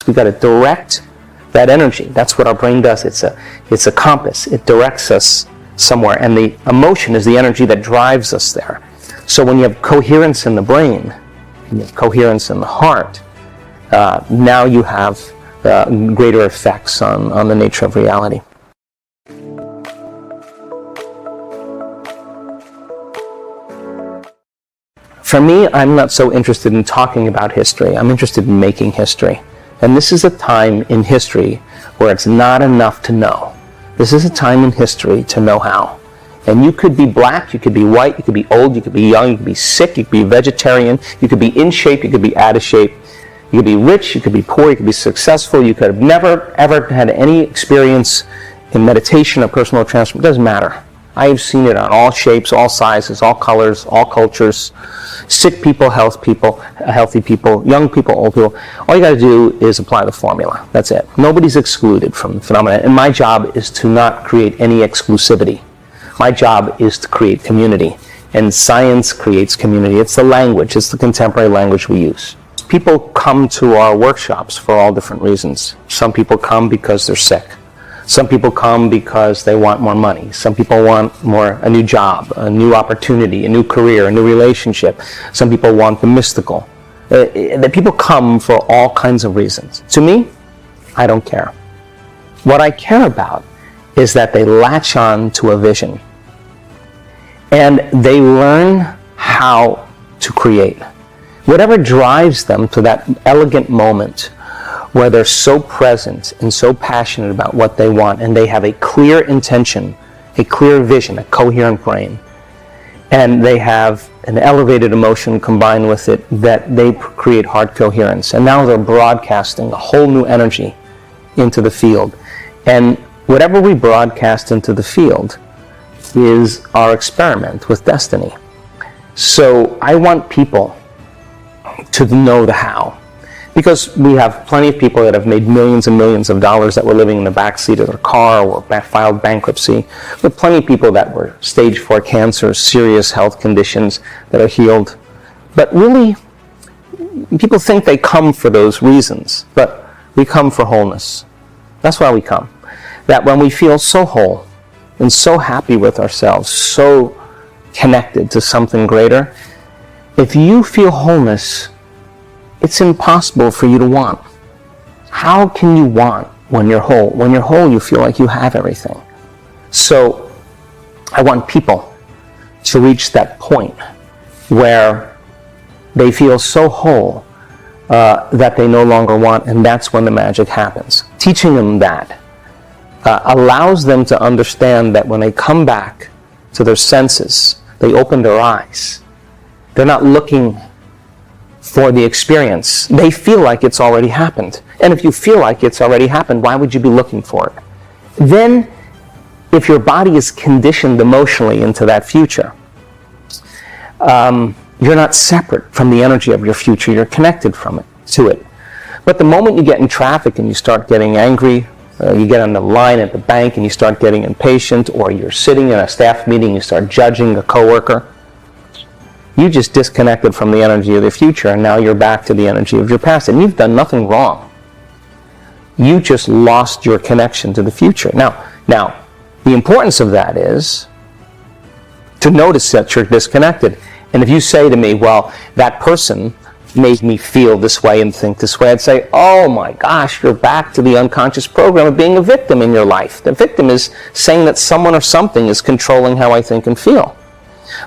We got to direct that energy. That's what our brain does. It's a compass. It directs us somewhere, and the emotion is the energy that drives us there. So when you have coherence in the brain, and you have coherence in the heart, now you have greater effects on the nature of reality. For me, I'm not so interested in talking about history. I'm interested in making history. And this is a time in history where it's not enough to know. This is a time in history to know how. And you could be black, you could be white, you could be old, you could be young, you could be sick, you could be vegetarian, you could be in shape, you could be out of shape, you could be rich, you could be poor, you could be successful, you could have never, ever had any experience in meditation or personal transformation. It doesn't matter. I've seen it on all shapes, all sizes, all colors, all cultures. Sick people, healthy people, young people, old people. All you got to do is apply the formula. That's it. Nobody's excluded from the phenomenon. And my job is to not create any exclusivity. My job is to create community. And science creates community. It's the language. It's the contemporary language we use. People come to our workshops for all different reasons. Some people come because they're sick. Some people come because they want more money. Some people want a new job, a new opportunity, a new career, a new relationship. Some people want the mystical. The people come for all kinds of reasons. To me, I don't care. What I care about is that they latch on to a vision and they learn how to create. Whatever drives them to that elegant moment where they're so present and so passionate about what they want, and they have a clear intention, a clear vision, a coherent brain, and they have an elevated emotion combined with it, that they create heart coherence. And now they're broadcasting a whole new energy into the field. And whatever we broadcast into the field is our experiment with destiny. So I want people to know the how. Because we have plenty of people that have made millions and millions of dollars that were living in the backseat of their car or filed bankruptcy. We have plenty of people that were stage 4 cancer, serious health conditions that are healed. But really, people think they come for those reasons, but we come for wholeness. That's why we come. That when we feel so whole and so happy with ourselves, so connected to something greater, if you feel wholeness, it's impossible for you to want. How can you want when you're whole? When you're whole, you feel like you have everything. So I want people to reach that point where they feel so whole that they no longer want, and that's when the magic happens. Teaching them that allows them to understand that when they come back to their senses, they open their eyes. They're not looking for the experience. They feel like it's already happened. And if you feel like it's already happened, why would you be looking for it? Then, if your body is conditioned emotionally into that future, you're not separate from the energy of your future. You're connected to it. But the moment you get in traffic and you start getting angry, you get on the line at the bank and you start getting impatient, or you're sitting in a staff meeting and you start judging a coworker, you just disconnected from the energy of the future, and now you're back to the energy of your past, and you've done nothing wrong. You just lost your connection to the future. Now, the importance of that is to notice that you're disconnected. And if you say to me, well, that person made me feel this way and think this way, I'd say, oh my gosh, you're back to the unconscious program of being a victim in your life. The victim is saying that someone or something is controlling how I think and feel.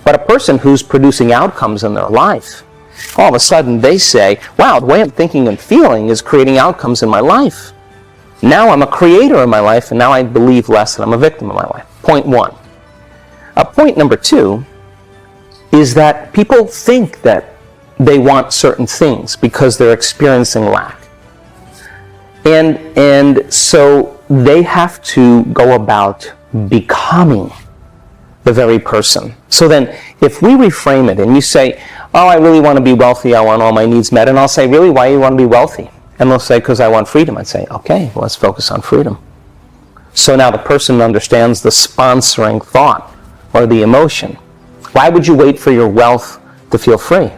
But a person who's producing outcomes in their life, all of a sudden they say, wow, the way I'm thinking and feeling is creating outcomes in my life. Now I'm a creator in my life, and now I believe less that I'm a victim in my life. Point one. Point number two is that people think that they want certain things because they're experiencing lack. And so they have to go about becoming the very person. So then, if we reframe it and you say, oh, I really want to be wealthy, I want all my needs met, and I'll say, really, why do you want to be wealthy? And they'll say, because I want freedom. I'd say, okay, well, let's focus on freedom. So now the person understands the sponsoring thought or the emotion. Why would you wait for your wealth to feel free?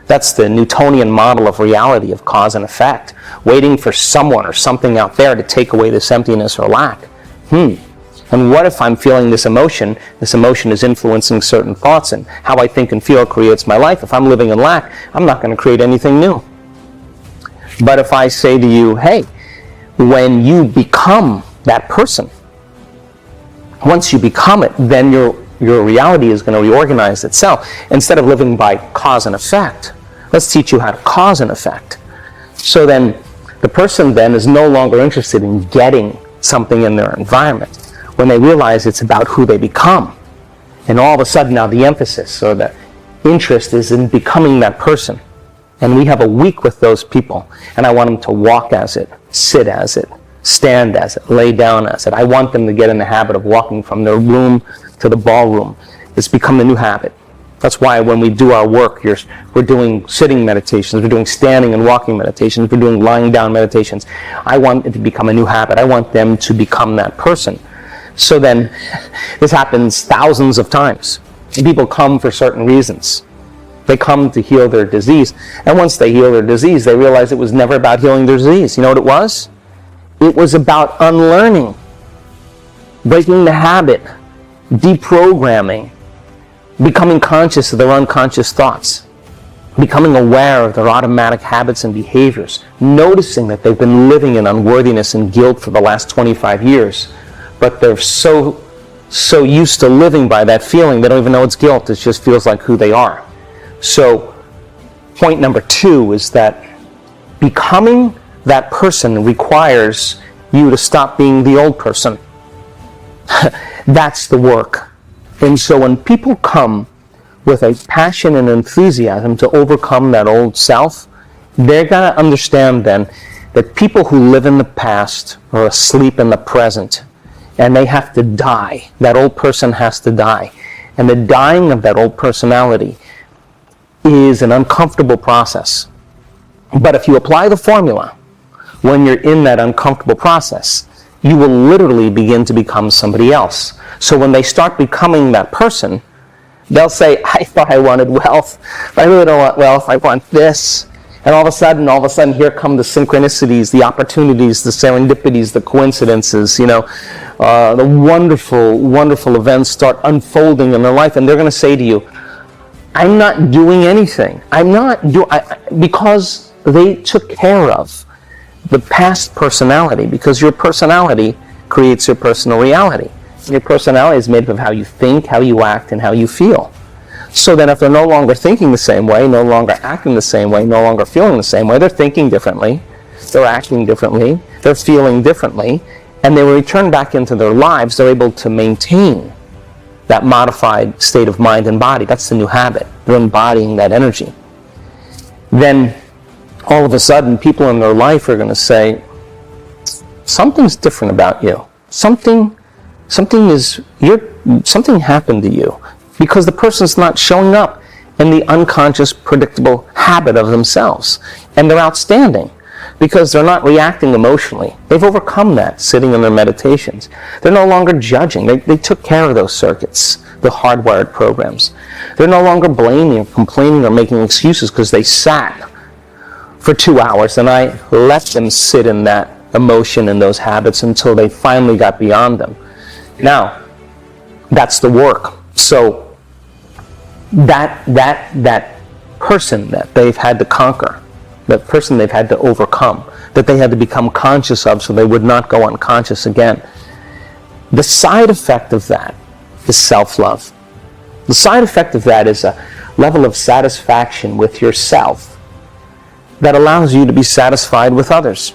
That's the Newtonian model of reality, of cause and effect, waiting for someone or something out there to take away this emptiness or lack. And what if I'm feeling this emotion is influencing certain thoughts, and how I think and feel creates my life. If I'm living in lack, I'm not going to create anything new. But if I say to you, hey, when you become that person, once you become it, then your reality is going to reorganize itself. Instead of living by cause and effect, let's teach you how to cause and effect. So then, the person then is no longer interested in getting something in their environment when they realize it's about who they become. And all of a sudden now the emphasis or the interest is in becoming that person. And we have a week with those people. And I want them to walk as it, sit as it, stand as it, lay down as it. I want them to get in the habit of walking from their room to the ballroom. It's become the new habit. That's why when we do our work, we're doing sitting meditations, we're doing standing and walking meditations, we're doing lying down meditations. I want it to become a new habit. I want them to become that person. So then, this happens thousands of times. People come for certain reasons. They come to heal their disease. And once they heal their disease, they realize it was never about healing their disease. You know what it was? It was about unlearning, breaking the habit, deprogramming, becoming conscious of their unconscious thoughts, becoming aware of their automatic habits and behaviors, noticing that they've been living in unworthiness and guilt for the last 25 years, but they're so used to living by that feeling, they don't even know it's guilt. It just feels like who they are. So, point number 2 is that becoming that person requires you to stop being the old person. That's the work. And so when people come with a passion and enthusiasm to overcome that old self, they're going to understand then that people who live in the past are asleep in the present, and they have to die. That old person has to die. And the dying of that old personality is an uncomfortable process. But if you apply the formula, when you're in that uncomfortable process, you will literally begin to become somebody else. So when they start becoming that person, they'll say, I thought I wanted wealth, but I really don't want wealth, I want this. And all of a sudden, here come the synchronicities, the opportunities, the serendipities, the coincidences, the wonderful, wonderful events start unfolding in their life, and they're going to say to you, I'm not doing anything. Because they took care of the past personality, because your personality creates your personal reality. Your personality is made up of how you think, how you act, and how you feel. So then if they're no longer thinking the same way, no longer acting the same way, no longer feeling the same way, they're thinking differently, they're acting differently, they're feeling differently, and they return back into their lives, they're able to maintain that modified state of mind and body. That's the new habit. They're embodying that energy. Then all of a sudden, people in their life are going to say, something's different about you. Something happened to you. Because the person's not showing up in the unconscious, predictable habit of themselves. And they're outstanding because they're not reacting emotionally. They've overcome that sitting in their meditations. They're no longer judging. They took care of those circuits, the hardwired programs. They're no longer blaming or complaining or making excuses because they sat for 2 hours and I let them sit in that emotion and those habits until they finally got beyond them. Now, that's the work. So that person that they've had to conquer, that person they've had to overcome, that they had to become conscious of so they would not go unconscious again. The side effect of that is self-love. The side effect of that is a level of satisfaction with yourself that allows you to be satisfied with others.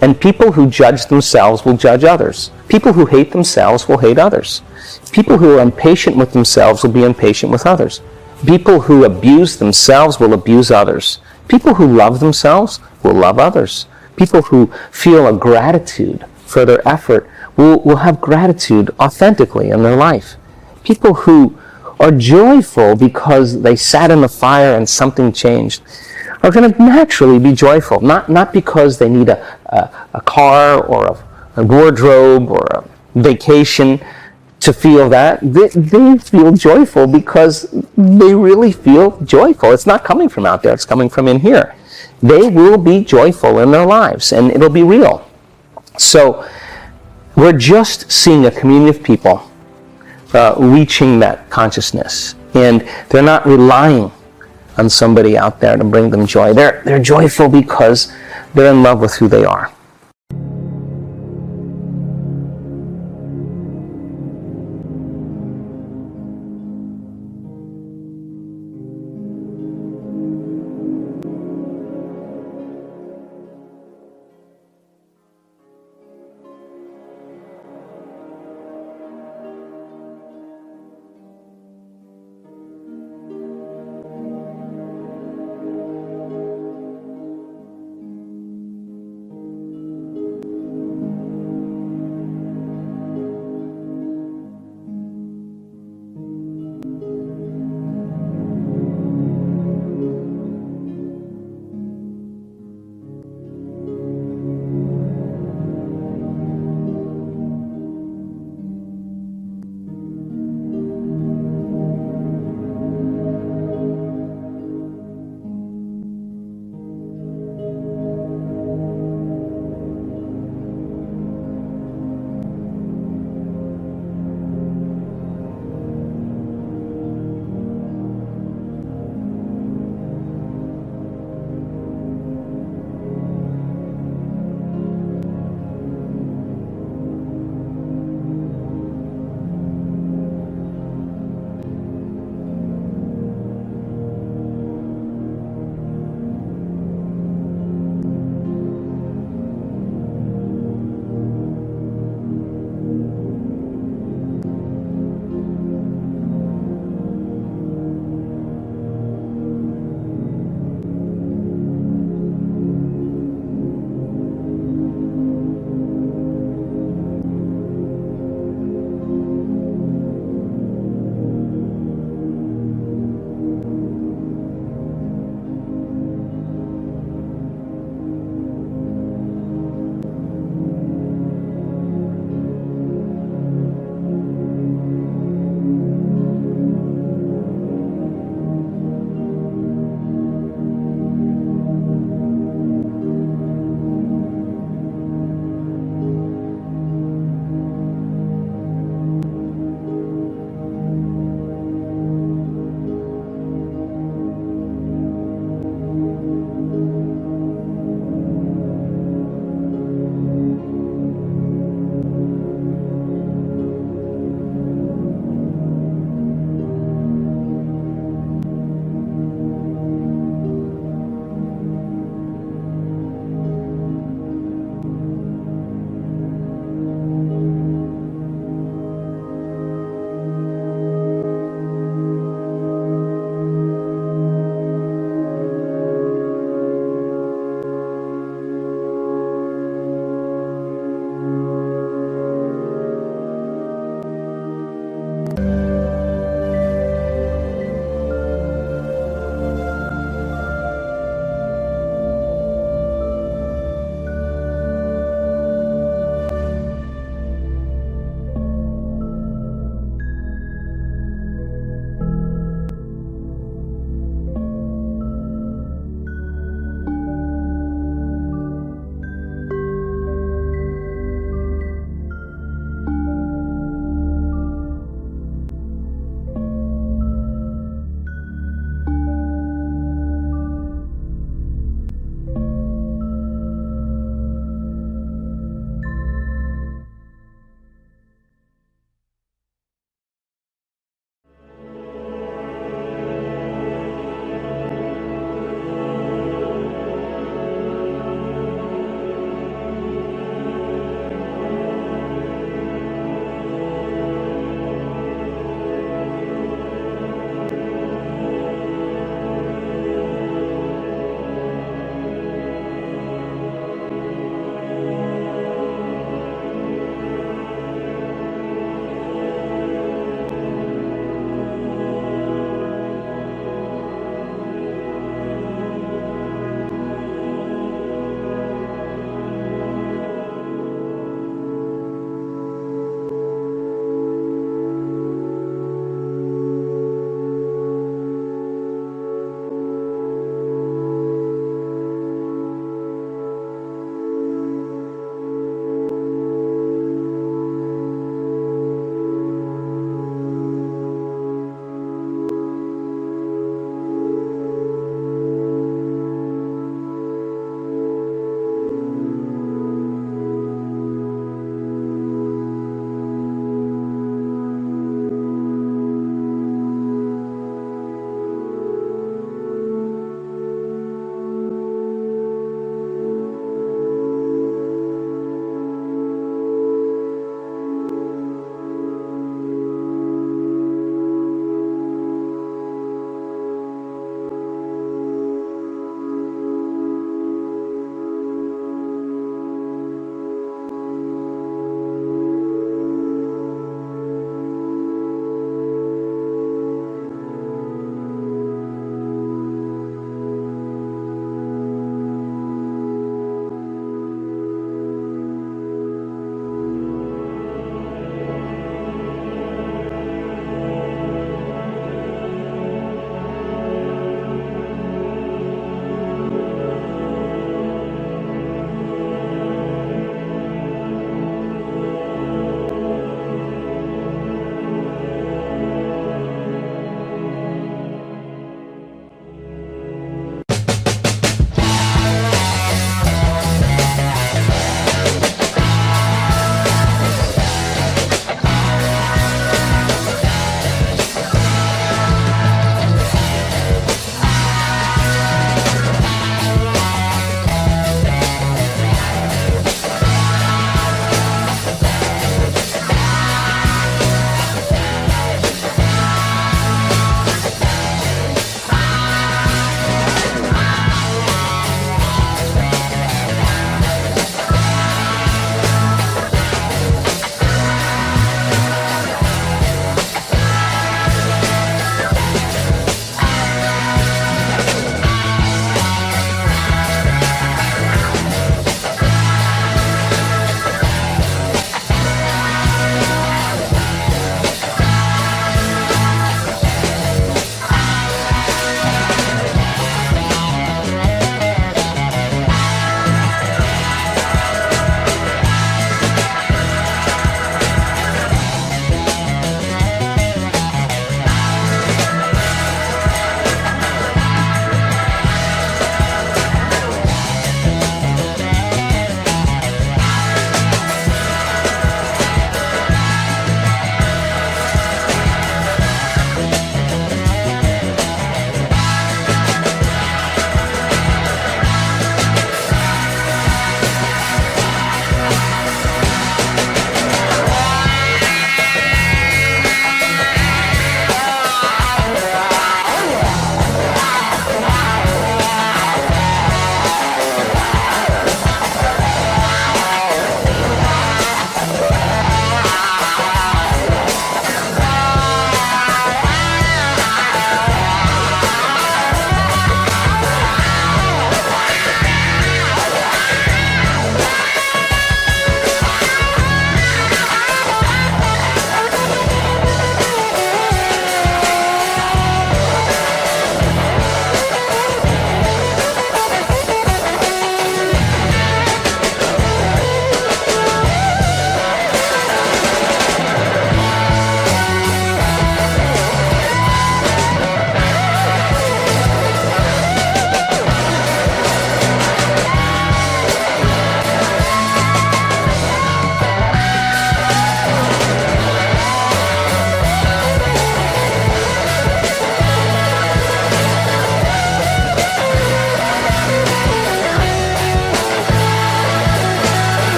And people who judge themselves will judge others. People who hate themselves will hate others. People who are impatient with themselves will be impatient with others. People who abuse themselves will abuse others. People who love themselves will love others. People who feel a gratitude for their effort will have gratitude authentically in their life. People who are joyful because they sat in the fire and something changed are going to naturally be joyful, not because they need a car or a wardrobe or a vacation. to feel that, they feel joyful because they really feel joyful. It's not coming from out there, it's coming from in here. They will be joyful in their lives, and it'll be real. So we're just seeing a community of people reaching that consciousness, and they're not relying on somebody out there to bring them joy. They're joyful because they're in love with who they are.